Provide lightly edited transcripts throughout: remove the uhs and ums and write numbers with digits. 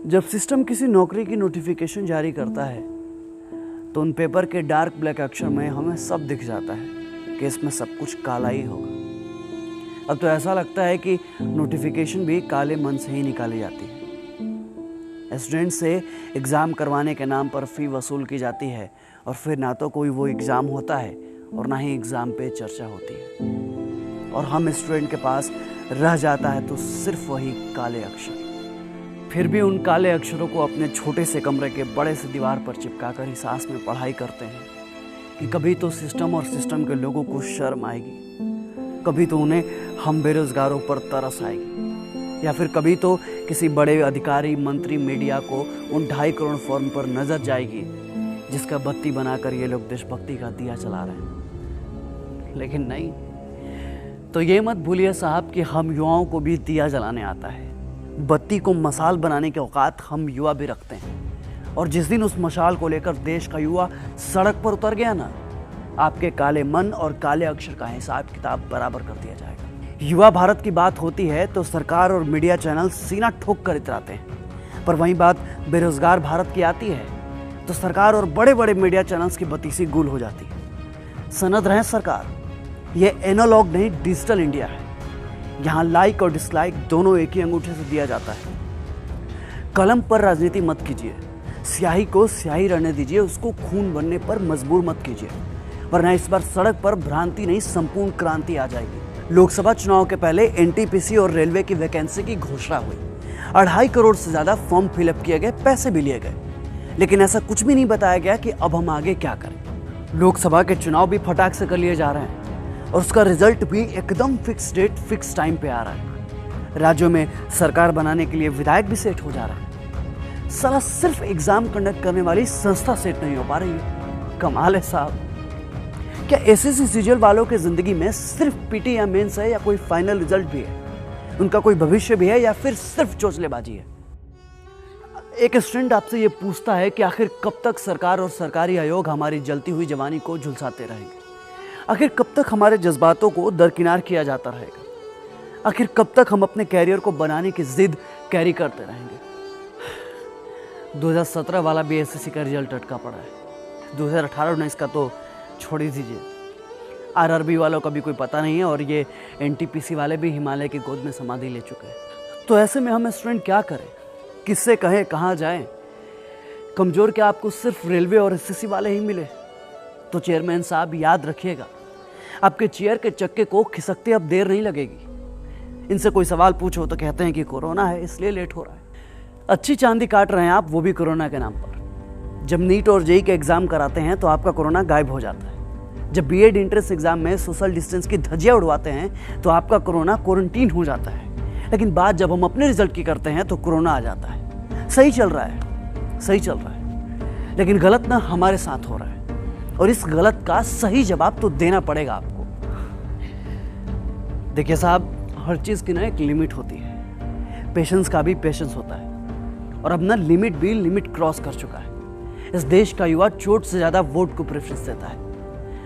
जब सिस्टम किसी नौकरी की नोटिफिकेशन जारी करता है तो उन पेपर के डार्क ब्लैक अक्षर में हमें सब दिख जाता है कि इसमें सब कुछ काला ही होगा। अब तो ऐसा लगता है कि नोटिफिकेशन भी काले मन से ही निकाली जाती है। स्टूडेंट से एग्ज़ाम करवाने के नाम पर फ़ी वसूल की जाती है और फिर ना तो कोई वो एग्ज़ाम होता है और ना ही एग्ज़ाम पे चर्चा होती है, और हम स्टूडेंट के पास रह जाता है तो सिर्फ वही काले अक्षर। फिर भी उन काले अक्षरों को अपने छोटे से कमरे के बड़े से दीवार पर चिपका कर ही सांस में पढ़ाई करते हैं कि कभी तो सिस्टम और सिस्टम के लोगों को शर्म आएगी, कभी तो उन्हें हम बेरोजगारों पर तरस आएगी, या फिर कभी तो किसी बड़े अधिकारी मंत्री मीडिया को उन 2.5 करोड़ फॉर्म पर नजर जाएगी जिसका बत्ती बनाकर ये लोग देशभक्ति का दिया चला रहे हैं। लेकिन नहीं, तो ये मत भूलिए साहब कि हम युवाओं को भी दिया जलाने आता है। बत्ती को मसाल बनाने के औकात हम युवा भी रखते हैं, और जिस दिन उस मशाल को लेकर देश का युवा सड़क पर उतर गया ना, आपके काले मन और काले अक्षर का हिसाब किताब बराबर कर दिया जाएगा। युवा भारत की बात होती है तो सरकार और मीडिया चैनल सीना ठोक कर इतराते हैं, पर वहीं बात बेरोजगार भारत की आती है तो सरकार और बड़े बड़े मीडिया चैनल्स की बत्ती गुल हो जाती है। सनद रहे सरकार, ये एनालॉग नहीं डिजिटल इंडिया है। यहाँ लाइक और डिसलाइक दोनों एक ही अंगूठे से दिया जाता है। कलम पर राजनीति मत कीजिए, स्याही को स्याही रहने दीजिए, उसको खून बनने पर मजबूर मत कीजिए, वरना इस बार सड़क पर भ्रांति नहीं संपूर्ण क्रांति आ जाएगी। लोकसभा चुनाव के पहले एनटीपीसी और रेलवे की वैकेंसी की घोषणा हुई, 2.5 करोड़ से ज्यादा फॉर्म फिलअप किए गए, पैसे भी लिए गए, लेकिन ऐसा कुछ भी नहीं बताया गया कि अब हम आगे क्या करें। लोकसभा के चुनाव भी फटाक से कर लिए जा रहे हैं और उसका रिजल्ट भी एकदम फिक्स डेट फिक्स टाइम पे आ रहा है। राज्यों में सरकार बनाने के लिए विधायक भी सेट हो जा रहा है। साला सिर्फ एग्जाम कंडक्ट करने वाली संस्था सेट नहीं हो पा रही है। कमाल है साहब। क्या एसएससी सीजीएल वालों की जिंदगी में सिर्फ पीटी या मेंस है, या कोई फाइनल रिजल्ट भी है? उनका कोई भविष्य भी है, या फिर सिर्फ चोचलेबाजी है? एक स्टूडेंट आपसे ये पूछता है कि आखिर कब तक सरकार और सरकारी आयोग हमारी जलती हुई जवानी को झुलसाते रहेंगे? आखिर कब तक हमारे जज्बातों को दरकिनार किया जाता रहेगा? आखिर कब तक हम अपने कैरियर को बनाने की जिद कैरी करते रहेंगे? 2017 वाला भी एसएससी का रिजल्ट अटका पड़ा है। 2018-19 का तो छोड़ ही दीजिए। आरआरबी वालों का भी कोई पता नहीं है, और ये एनटीपीसी वाले भी हिमालय की गोद में समाधि ले चुके हैं। तो ऐसे में हम स्टूडेंट क्या करें? किससे कहें, कहाँ जाएं? कमजोर क्या आपको सिर्फ रेलवे और एसएससी वाले ही मिले? तो चेयरमैन साहब याद रखिएगा, आपके चेयर के चक्के को खिसकते अब देर नहीं लगेगी। इनसे कोई सवाल पूछो तो कहते हैं कि कोरोना है इसलिए लेट हो रहा है। अच्छी चांदी काट रहे हैं आप, वो भी कोरोना के नाम पर। जब नीट और जेईई के एग्जाम कराते हैं तो आपका कोरोना गायब हो जाता है। जब बीएड एंट्रेंस एग्जाम में सोशल डिस्टेंस की धज्जियां उड़वाते हैं तो आपका कोरोना क्वारंटीन हो जाता है। लेकिन बात जब हम अपने रिजल्ट की करते हैं तो कोरोना आ जाता है। सही चल रहा है, सही चल रहा है, लेकिन गलत ना हमारे साथ हो रहा है, और इस गलत का सही जवाब तो देना पड़ेगा आपको। देखिए साहब, हर चीज की ना एक लिमिट होती है। पेशेंस का भी पेशेंस होता है, और अब ना लिमिट भी लिमिट क्रॉस कर चुका है। इस देश का युवा चोट से ज्यादा वोट को प्रेफरेंस देता है,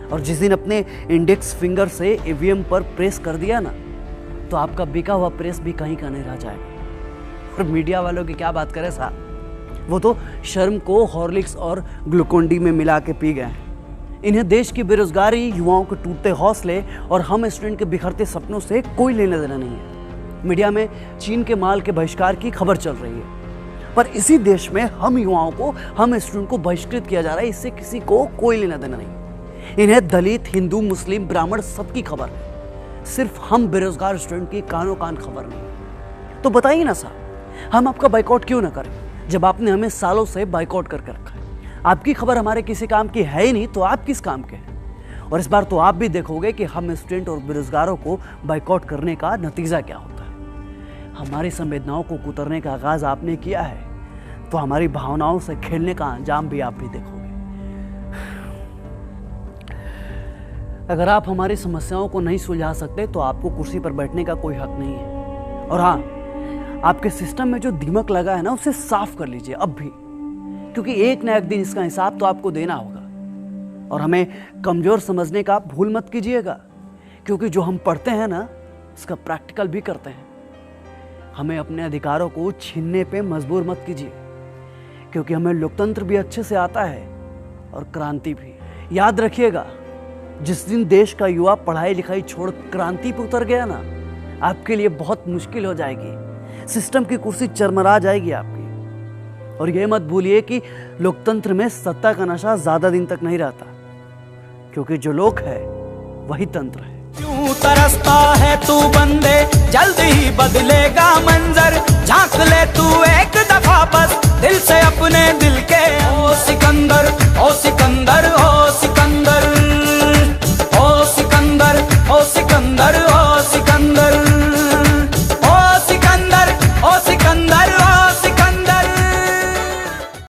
और जिस दिन अपने इंडेक्स फिंगर से ईवीएम पर प्रेस कर दिया ना, तो आपका बिका हुआ प्रेस भी कहीं का नहीं रह जाएगा। और मीडिया वालों की क्या बात करें साहब, वो तो शर्म को हॉर्लिक्स और ग्लूकोन डी में मिला के पी गए हैं। इन्हें देश की बेरोजगारी, युवाओं के टूटते हौसले और हम स्टूडेंट के बिखरते सपनों से कोई लेना देना नहीं है। मीडिया में चीन के माल के बहिष्कार की खबर चल रही है, पर इसी देश में हम युवाओं को, हम स्टूडेंट को बहिष्कृत किया जा रहा है। इससे किसी को कोई लेना देना नहीं। इन्हें दलित, हिंदू, मुस्लिम, ब्राह्मण सबकी खबर है, सिर्फ हम बेरोजगार स्टूडेंट की कानों कान खबर नहीं। तो बताइए ना साहब, हम आपका बाइकआउट क्यों ना करें जब आपने हमें सालों से बाइकआउट करके रखा है? आपकी खबर हमारे किसी काम की है ही नहीं, तो आप किस काम के हैं? और इस बार तो आप भी देखोगे कि हम स्टूडेंट और बेरोजगारों को बाइकआउट करने का नतीजा क्या होता है। हमारी संवेदनाओं को कुतरने का आगाज आपने किया है, तो हमारी भावनाओं से खेलने का अंजाम भी आप भी देखोगे। अगर आप हमारी समस्याओं को नहीं सुलझा सकते तो आपको कुर्सी पर बैठने का कोई हक नहीं है। और हाँ, आपके सिस्टम में जो दीमक लगा है ना, उसे साफ कर लीजिए अब भी, क्योंकि एक न एक दिन इसका हिसाब तो आपको देना होगा। और हमें कमजोर समझने का भूल मत कीजिएगा, क्योंकि जो हम पढ़ते हैं ना, उसका प्रैक्टिकल भी करते हैं। हमें अपने अधिकारों को छीनने पे मजबूर मत कीजिए, क्योंकि हमें लोकतंत्र भी अच्छे से आता है और क्रांति भी। याद रखिएगा, जिस दिन देश का युवा पढ़ाई लिखाई छोड़ क्रांति पे उतर गया ना, आपके लिए बहुत मुश्किल हो जाएगी। सिस्टम की कुर्सी चरमरा जाएगी आपकी। और ये मत भूलिए कि लोकतंत्र में सत्ता का नशा ज्यादा दिन तक नहीं रहता, क्योंकि जो लोक है वही तंत्र है। क्यों तरसता है तू बंदे, जल्द ही बदलेगा मंजर। झांक ले तू एक दफा बस दिल से अपने दिल के। ओ सिकंदर